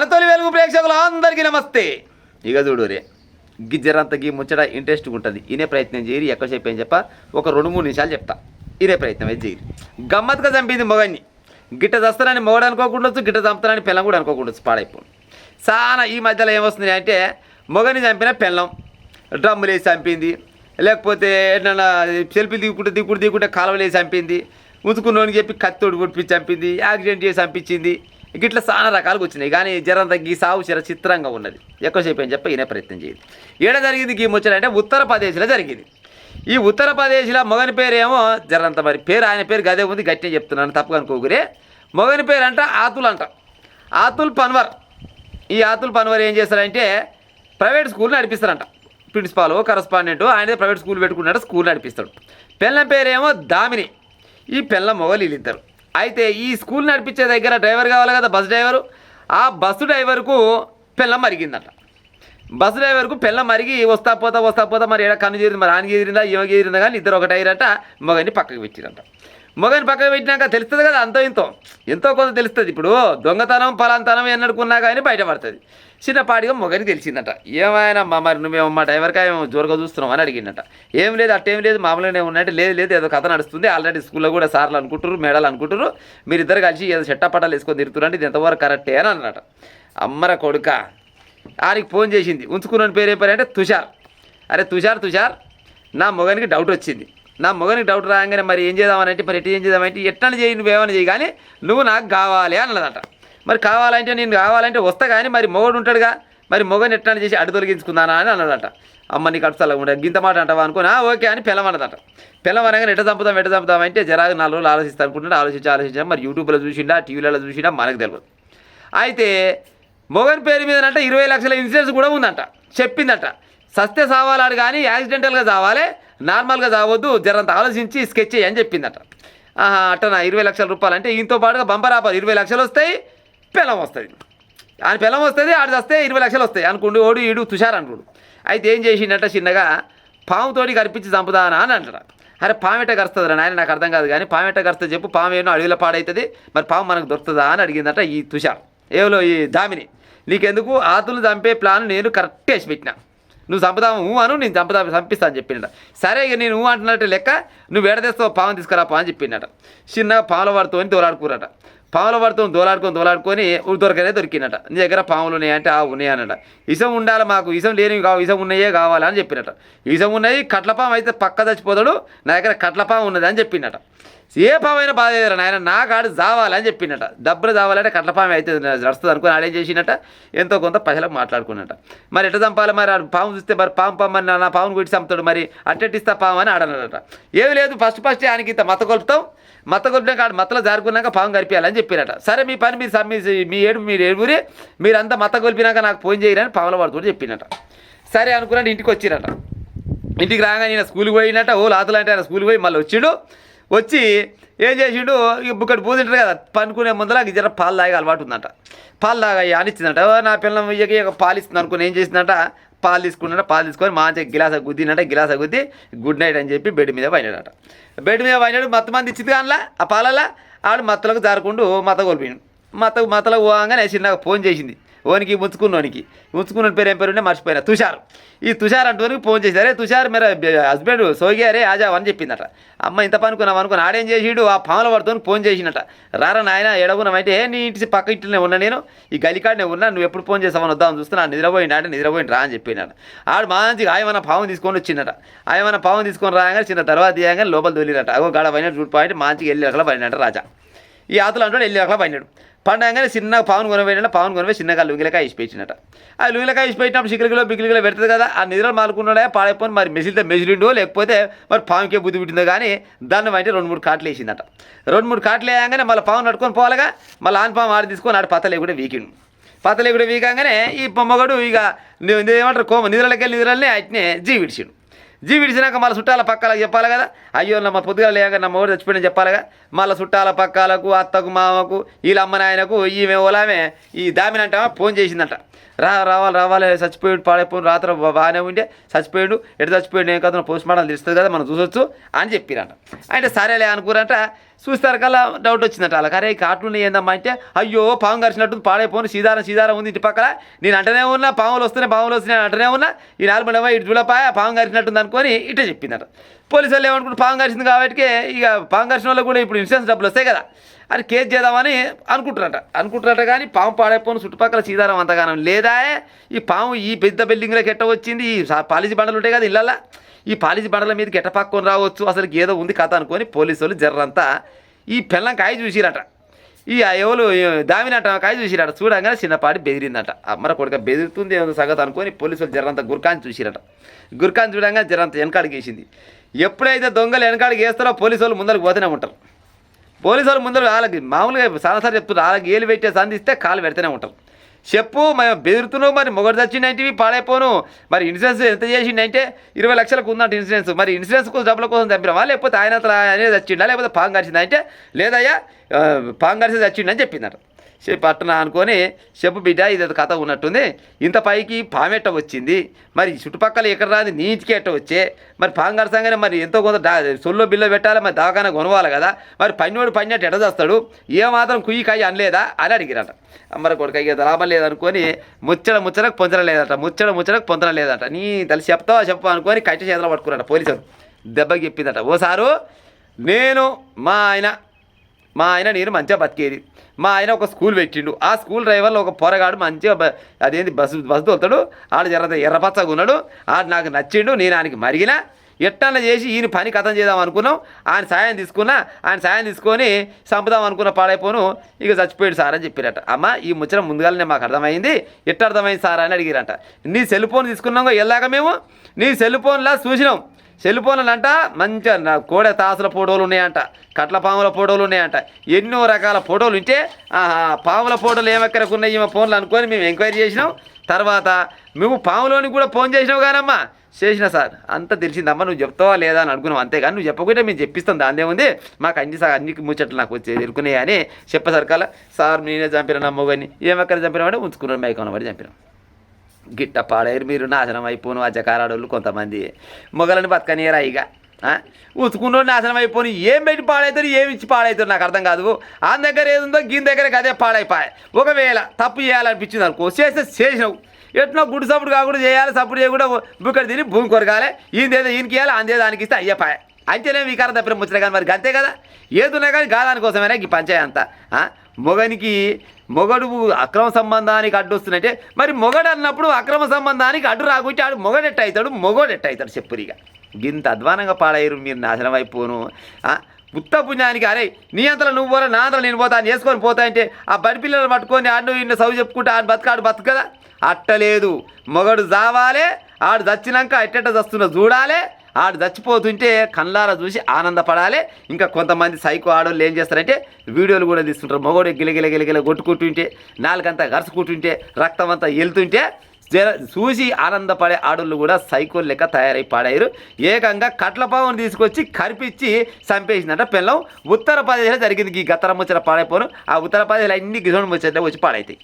మన తొలి వెలుగు ప్రేక్షకులు అందరికీ నమస్తే. ఇక చూడురే గిజ్జరంత గీ ముచ్చట ఇంట్రెస్ట్గా ఉంటుంది. ఇనే ప్రయత్నం చేయరు. ఎక్కువసేపు ఏం చెప్ప ఒక 2-3 నిమిషాలు చెప్తా. ఇదే ప్రయత్నం అయితే చేయరు. గమ్మత్తుగా చంపింది మొగన్ని. గిట్ట చస్తానని మొగడు అనుకోకుండొచ్చు, గిట్ట చంపుతానని పిల్లం కూడా అనుకోకుండొచ్చు. పాడైపోయి చాలా ఈ మధ్యలో ఏమొస్తుంది అంటే మొగని చంపిన పిల్లం డ్రమ్ములు వేసి చంపింది, లేకపోతే ఏదన్నా సెల్ఫీలు దిగుకుంటే కాలువలు వేసి చంపింది, ఉతుకున్నోనికి చెప్పి కత్తోడు కొట్టించి చంపింది, యాక్సిడెంట్ చేసి చంపించింది. ఇట్లా చాలా రకాలుగా వచ్చినాయి. కానీ జరం తగ్గి సాగు చిత్రంగా ఉన్నది. ఎక్కువసేపు అని చెప్పి ఈయన ప్రయత్నం చేయాలి. ఏడ జరిగింది గీ ముచ్చట అంటే ఉత్తరప్రదేశ్లో జరిగింది. ఈ ఉత్తరప్రదేశ్లో మొగని పేరు ఏమో జరంత మరి పేరు ఆయన పేరు గదే ఉంది, గట్టిగా చెప్తున్నాను తప్పుగా అనుకోకురే. మొగని పేరు అంట ఆతుల్ అంట, ఆతుల్ పన్వర్. ఈ ఆతుల్ పన్వర్ ఏం చేస్తారంటే ప్రైవేట్ స్కూల్ నడిపిస్తారంట. ప్రిన్సిపాల్ కరస్పాండెంట్ ఆయనదే ప్రైవేట్ స్కూల్ పెట్టుకున్నాడు, స్కూల్ నడిపిస్తాడు. పిల్లం పేరేమో దామిని. ఈ పిల్లం మొగలు వీళ్ళిద్దరు. అయితే ఈ స్కూల్ నడిపించే దగ్గర డ్రైవర్ కావాలి కదా, బస్ డ్రైవరు. ఆ బస్సు డ్రైవర్కు పిల్లం మరిగిందంట. బస్సు డ్రైవర్కు పిల్లం మరిగి వస్తా పోతా మరి ఏడ కన్ను చేరింది, మరి ఆనికి ఎదిరిందా ఏమకి ఎదిరిందా కానీ ఇద్దరు ఒకటైరంట. మొగని పక్కకు పెట్టిరంట. మొగని పక్కకు పెట్టినాక తెలుస్తుంది కదా ఎంతో కొంత తెలుస్తుంది. ఇప్పుడు దొంగతనం పలాంతనం ఎన్నడుకున్నా కానీ బయటపడుతుంది. చిన్నపాటిగా మొగని తెలిసిందట. ఏమైనా మరి నువ్వేమో మా డ్రైవర్గా ఏమో జోరుగా చూస్తున్నావు అని అడిగిందట. ఏం లేదు అట్టేం లేదు మామూలుగానే ఉన్నట్టు లేదు ఏదో కథ నడుస్తుంది. ఆల్రెడీ స్కూల్లో కూడా సార్లు అనుకుంటారు, మేడాలు అనుకుంటారు, మీరిద్దరు కలిసి ఏదో చెట్టపట్టాలు వేసుకొని తిరుగుతున్నారు, ఇది ఎంతవరకు కరెక్టే అని అన్నట. అమ్మర కొడుక ఆయనకి ఫోన్ చేసింది. ఉంచుకున్న పేరు ఏం పేరు అంటే తుషార్. అరే తుషార్ నా మొగనికి డౌట్ వచ్చింది. నా మొగనికి డౌట్ రాగానే మరి ఏం చేద్దామనంటే మరి ఎట్లా ఏం చేద్దామంటే ఎట్లా చేయి నువ్వేమని చేయి కానీ నువ్వు నాకు కావాలి అన్నదట. మరి కావాలంటే నేను కావాలంటే వస్తా కానీ మరి మొగడు ఉంటాడుగా, మరి మొగని ఎట్లా చేసి అడ్డు తొలగించుకుందానా అని అన్నదట. అమ్మ నీకు అడుగుతా ఉండే గింత మాట అంటావా అనుకుని ఓకే అని పిల్లమన్నదట. పిల్లమనగానే ఎట్ట చంపుదాం అంటే జరాగా 4 రోజులు ఆలోచిస్తా అనుకుంటున్నా. ఆలోచించి మరి యూట్యూబ్లో చూసిండా టీవీలలో చూసిండా మనకు తెలియదు. అయితే మొగని పేరు మీద అంటే 20 లక్షల ఇన్సూరెన్స్ కూడా ఉందంట. చెప్పిందట సస్తే సావాలాడు కానీ యాక్సిడెంటల్గా చావాలి, నార్మల్గా చావద్దు, జరంత ఆలోచించి స్కెచ్ చేయి అని చెప్పిందట. అట్టనా 20 లక్షల రూపాయలు అంటే ఈయనతో పాటుగా బంపర్ ఆఫర్ 20 లక్షలు వస్తాయి, పిల్లం వస్తుంది. ఆయన పిల్లం వస్తుంది, ఆడిది వస్తే 20 లక్షలు వస్తాయి అనుకుంటూ ఓడు ఈడు తుషార్ అనుకోడు. అయితే ఏం చేసిండట చిన్నగా పాముతోటి కరిపించి చంపుదానా అని అంటాడు. అరే పామెట కరుస్తుందిరా నాయన నాకు అర్థం కాదు కానీ పామెట కరుస్తుంది చెప్పు, పాము ఏమో అడవిలో పాడవుతుంది, మరి పాము మనకు దొరుకుతుందా అని అడిగిందట ఈ తుషార్. ఏవలో ఈ దామిని నీకెందుకు ఆతులు చంపే ప్లాన్ నేను కరెక్ట్ వేసి పెట్టినా, నువ్వు చంపుదాము అను, నేను చంపిస్తా అని చెప్పిండట. సరే ఇక నేను అంటున్నట్టు లెక్క నువ్వు ఎడదేస్తావు పాము తీసుకురాపా అని చెప్పిండట. చిన్నగా పాముల వాడితో దోలాడుకురట. పాముల వాడితో దోలాడుకొని దొరికినట. నీ దగ్గర పాములు ఉన్నాయంటే ఉన్నాయన్నట. ఇసం ఉండాలి మాకు, ఇసం లేనివి కావు, ఇసం ఉన్నాయే కావాలని చెప్పినట. ఇసం ఉన్నాయి, కట్లపాము అయితే పక్క చచ్చిపోతాడు, నా దగ్గర కట్లపాము ఉన్నది అని చెప్పిండట. ఏ పాము అయినా బాధ లేదురా నాయన, నా కాడు చావాలని చెప్పిండట. డబ్బులు చావాలంటే కట్లపాము అయితే నడుస్తుంది అనుకుని ఆడేం చేసినట్ట ఎంతో కొంత పైసలకు మాట్లాడుకున్నట. మరి ఎట్లా చంపాలి మరి పాము చూస్తే మరి పాము నా పామును కొట్టి చంపుతాడు, మరి అట్టెట్టిస్తా పాము అని ఆడనట. ఏమి లేదు ఫస్ట్ ఆయనకి ఇంత మత కొలిపినాక మత్తలో జారుకున్నాక పాము కరిపించాలని చెప్పినట. సరే మీ పని మీరు ఏడుగురి మీరంతా మత కొలిపినాక నాకు ఫోన్ చేయరని పాముల వాడుతూ చెప్పినట. సరే అనుకున్నాడు. ఇంటికి వచ్చినట. ఇంటికి రాగానే నేను స్కూల్కి పోయినట్ట. లాతులు అంటే ఆయన స్కూల్కి పోయి మళ్ళీ వచ్చి ఏం చేసిండు, ఇక బుక్కటి పూజింటారు కదా, పనుకునే ముందర జర పాలు తాగే అలవాటు ఉందంట. పాలు తాగా అనిచ్చిందట. నా పిల్లల ఇక పాలు ఇస్తుంది అనుకుని ఏం చేసిందంట, పాలు తీసుకొని మంచిగా గిలాస గుద్ది గుడ్ నైట్ అని చెప్పి బెడ్ మీద పోయినాడట. బెడ్ మీద పోయినాడు. మంది ఇచ్చింది కానీ ఆ పాలల్లో ఆడు మత్తలకు జారుకుంటూ మత కోల్పోయాడు. మతలకు పోగానే చిన్నగా ఫోన్ చేసింది. ఉంచుకున్న పేరు ఏం పేరు ఉంటే మర్చిపోయినా, తుషార్. ఈ తుషార్ అంటూనికి ఫోన్ చేశారే, తుషార్ మేర హస్బెండ్ సోగియారే ఆజావ్ అని చెప్పిందట. అమ్మ ఇంత అనుకుని ఆడేం చేసిడు, ఆ పాముల పడుతూ ఫోన్ చేసినట. రారా నాయన ఎడగున్నామంటే నీ ఇంటి పక్క ఇంటినే ఉన్నా, నేను ఈ గలికాడనే ఉన్నా, నువ్వు ఎప్పుడు ఫోన్ చేసామని వద్దామని చూస్తున్నా, నిద్రపోయింది అంటే నిద్రపోయింది రా అని చెప్పినాడు. ఆడు మంచిగా ఆయమన్న పాము తీసుకొని వచ్చిందట. ఆయమన్న పాము తీసుకొని రాగానే చిన్న తర్వాత తీయగానే లోపల తోలిరట. అగో గాడ పైన చూడు పాయింట్ మంచిగా వెళ్ళి అక్కడ పడినట రాజా. ఈ ఆతులు అంటాడు వెళ్ళి అక్కడ పడినాడు. పండగానే చిన్న పావును కొనిపోయినా చిన్నగా లుంగిలకాయ ఇసిపెట్టినట. ఆ లుంగిలకాయ ఇసిపెట్టినప్పుడు బికిలికిలో పెడుతుంది కదా, ఆ నిద్రలు మాలుకున్నాడే పాడైపోయి మరి మెసిలిండో లేకపోతే మరి పాముకే బుద్ధి పుట్టిందో కానీ దాన్ని బట్టి 2-3 కాట్లు వేసిందట. 2-3 కాట్లు వేయగానే మళ్ళీ పాము నడుకొని పోవాలిగా, మళ్ళీ ఆన్ పాము ఆడి తీసుకొని ఆడు పత్త లేకుండా వీకంగానే ఈ పొమ్మగడు ఇక ఏమంటారు నిద్రలనే అట్నే విడిచినాక మళ్ళీ చుట్టాల పక్కలకు చెప్పాలి కదా. అయ్యో మా పొద్దుగా లేక నా మొగుడు చచ్చిపోయిన చెప్పాలిగా. మళ్ళీ చుట్టాల పక్కలకు అత్తకు మామకు వీళ్ళ అమ్మ నాయనకు ఈమె ఓలామే ఈ దామిని అంటే ఫోన్ చేసిందంట. రావాలి చచ్చిపోయాడు పాడైపోయిన రాత్రి బాగానే ఉండే చచ్చిపోయాడు, ఎటు చచ్చిపోయాడు ఏం కదా పోస్ట్ మార్టం తెలుస్తుంది కదా మనం చూసొచ్చు అని చెప్పిరంట. అంటే సరేలే అనుకురంట. చూస్తారు కల్లా డౌట్ వచ్చిందట వాళ్ళకి. అరే కాట్లు ఏందమ్మా అంటే, అయ్యో పాము కరిచినట్టు పాడైపోను, సీదారం ఉంది ఇంటి పక్కన, నేను అంటనే ఉన్నా పాములు వస్తున్నాయి అంటనే ఉన్నా, ఈ 4 మంది ఇటు చూడపాయ పాము కరిచినట్టుంది అనుకొని ఇటే చెప్పిందట. పోలీసు వాళ్ళు ఏమనుకుంటారు, పాము కరిచింది కాబట్టి ఇక పాము కరిచిన వాళ్ళు కూడా ఇప్పుడు ఇన్సూరెన్స్ డబ్బులు వస్తాయి కదా అని కేసు చేద్దామని అనుకుంటారట. కానీ పాము పాడైపోను చుట్టుపక్కల సీదారం అంతగానం లేదా, ఈ పాము ఈ పెద్ద బిల్డింగ్లోకి ఎట్ట వచ్చింది, ఈ పాలిసి బండలు ఉంటాయి కదా ఇళ్ళల్లో, ఈ పాలిసి బండల మీదకి ఎట్ట పక్కకొని రావచ్చు, అసలు ఏదో ఉంది కథ అనుకొని పోలీసు వాళ్ళు జర్రంతా ఈ పెళ్ళం కాయ చూసిరట. ఈ ఎవరు దామినట కాయ చూసిరట. చూడంగానే చిన్నపాటి బెదిరిందట. అమ్మర కొడుక బెదిరుతుంది ఏదో సంగతి అనుకొని పోలీసు వాళ్ళు జర్రంతా గుర్కాన్ని చూసిరట. గుర్కాన్ని చూడంగా జరంతా వెనకాడికి వేసింది. ఎప్పుడైతే దొంగలు వెనకాడికి వేస్తారో పోలీసు వాళ్ళు ముందరకు పోతూనే ఉంటారు. పోలీసు వాళ్ళు ముందర వాళ్ళకి మామూలుగా సారాసారి చెప్తున్నారు, వాళ్ళకి ఏలు పెట్టే సంధిస్తే కాలు పెడుతూనే ఉంటారు. చెప్పు మేము బెదురుతున్నావు, మరి మొగడు చచ్చిందంటివి పాడైపోను, మరి ఇన్సూరెన్స్ ఎంత చేసిండంటే 20 లక్షలకు ఉందంట ఇన్సూరెన్స్, మరి ఇన్సూరెన్స్ డబ్బుల కోసం చంపినావా లేకపోతే ఆయన అనేది చచ్చిండా లేకపోతే పాము కరిచిందా అంటే, లేదయ్యా పాము కరిసి చచ్చిండని చెప్పిందట. చెప్పి అట్టనా అనుకొని, చెప్పు బిడ్డ ఇది కథ ఉన్నట్టుంది, ఇంత పైకి పామెట్ట వచ్చింది, మరి చుట్టుపక్కల ఎక్కడ రాదు నీ ఇంటికి ఎట్ట వచ్చే, మరి పాము కరసంగానే మరి ఎంతో కొంత సొల్లో బిల్లో పెట్టాలి, మరి దాకాన కొనవాలి కదా, మరి పన్నోడు పన్నట్టు ఎట చేస్తాడు, ఏమాత్రం కుయ్యి కాయి అనలేదా అని అడిగిరట. అమ్మర కొడుక ఇక లాభం లేదనుకొని ముచ్చటకు పొందడం లేదట. నీ తెలిసి చెప్తావా చెప్పు అనుకొని కట్టి చేతిలో పట్టుకున్నాట పోలీసులు. దెబ్బకి చెప్పిందట, ఓసారు నేను మా ఆయన నేను మంచిగా బతికేది, మా ఆయన ఒక స్కూల్ పెట్టిండు, ఆ స్కూల్ డ్రైవర్లో ఒక పొరగాడు మంచిగా అదేంటి బస్సు తోలుతాడు, ఆడు ఎర్రపచ్చగా ఉన్నాడు, ఆడు నాకు నచ్చిండు, నేను ఆయనకి మరిగిన ఎట్టన్నా చేసి ఈయన పని కథం చేద్దాం అనుకున్నాం, ఆయన సాయం తీసుకొని చంపుదాం అనుకున్న పాడైపోను, ఇక చచ్చిపోయాడు సార్ అని చెప్పారట. అమ్మ ఈ ముచ్చట ముందుగానే మాకు అర్థమైంది, ఎట్ట అర్థమైంది సార్ అని అడిగిరట. నీ సెల్ ఫోన్ తీసుకున్నాం వెళ్ళాక మేము నీ సెల్ ఫోన్లా చూసినాం, సెల్ ఫోన్లు అంట మంచిగా కోడె తాసుల ఫోటోలు ఉన్నాయంట, కట్ల పాముల ఫోటోలు ఉన్నాయంట, ఎన్నో రకాల ఫోటోలు ఉంటే పాముల ఫోటోలు ఏమెక్కడికి ఉన్నాయి ఈమె ఫోన్లు అనుకొని మేము ఎంక్వైరీ చేసినాం. తర్వాత మేము పాములోని కూడా ఫోన్ చేసినావు కానమ్మా, చేసిన సార్ అంతా తెలిసిందమ్మా, నువ్వు చెప్తావా లేదా అని అనుకున్నాం, అంతేగాని నువ్వు చెప్పకుంటే మేము చెప్పిస్తాం, దాని ఏముంది, మాకు అన్ని ముచ్చట్లు నాకు వచ్చేది ఎరుకున్నాయి అని చెప్పసరికాల. సార్ నేనే చంపిన నమ్మగాని ఏమెక్కడ చంపినామంటే ఉంచుకున్నాను మైకం పడి చంపినాం. గిట్ట పాడేరు మీరు నాశనం అయిపోను అజ్జకారాడోళ్ళు కొంతమంది మొగలని బతకనియరా, ఇక ఉతుకున్నోడు నాశనం అయిపోయి ఏం పెట్టి పాడవుతారు ఏమి ఇచ్చి పాడవుతారు నాకు అర్థం కాదు. ఆ దగ్గర ఏదుందో దీని దగ్గరకి అదే పాడైపోయాయి. ఒకవేళ తప్పు చేయాలనిపించింది అనుకో, చేసినావు ఎట్లా గుడి సప్పుడు కాకుండా చేయాలి, సప్పుడు చేయకుండా బుక్కడ తిని భూమి కొరకాలి, ఈయనదేదో ఈయనకి ఇవ్వాలి, అందే దానికి ఇస్తే అయ్యపాయ అంతేనే వికారం తప్పిన ముచ్చట. కానీ మరి అంతే కదా, ఏదున్నా కానీ గాదానికోసమేనా ఈ పంచాయతీ అంతా. మొగడు అక్రమ సంబంధానికి అడ్డు వస్తున్నట్టే, మరి మొగడు అన్నప్పుడు అక్రమ సంబంధానికి అడ్డు రాకుంటే ఆడు మొగడెట్ట అవుతాడు చెప్పురిగా. గింత అధ్వానంగా పాడయ్యారు మీరు, నాశనం అయిపోను. ఉత్త పుణ్యానికి అరే నీ అంతలో నువ్వు పోరా నా అంతలో నేను పోతా అని చేసుకొని పోతా అంటే ఆ బడి పిల్లలు పట్టుకొని ఆడు ఇన్న సౌ చెప్పుకుంటే ఆడు బతుకు కదా, అట్టలేదు. మొగడు జావాలే, ఆడు చచ్చినాక ఎట్టెట్ట చస్తున్నా చూడాలి, ఆడు చచ్చిపోతుంటే కళ్ళారా చూసి ఆనందపడాలి. ఇంకా కొంతమంది సైకో ఆడోళ్ళు ఏం చేస్తారంటే వీడియోలు కూడా తీసుకుంటారు, మొగోడు గిలగిల కొట్టుకుంటుంటే, నాలుగంతా గరుచుకుంటుంటే, రక్తం అంతా వెళ్తుంటే చూసి ఆనందపడే ఆడోళ్ళు కూడా సైకోలు లెక్క తయారై పాడారు. ఏకంగా కట్లపావును తీసుకొచ్చి కరిపించి చంపేసిందంట పెళ్ళం. ఉత్తరప్రదేశ్లో జరిగింది ఈ గత్తర ముచ్చట పాడైపోను. ఆ ఉత్తరప్రదేశ్లో అన్ని గిజోడు ముచ్చట్లు వచ్చి పాడైతాయి.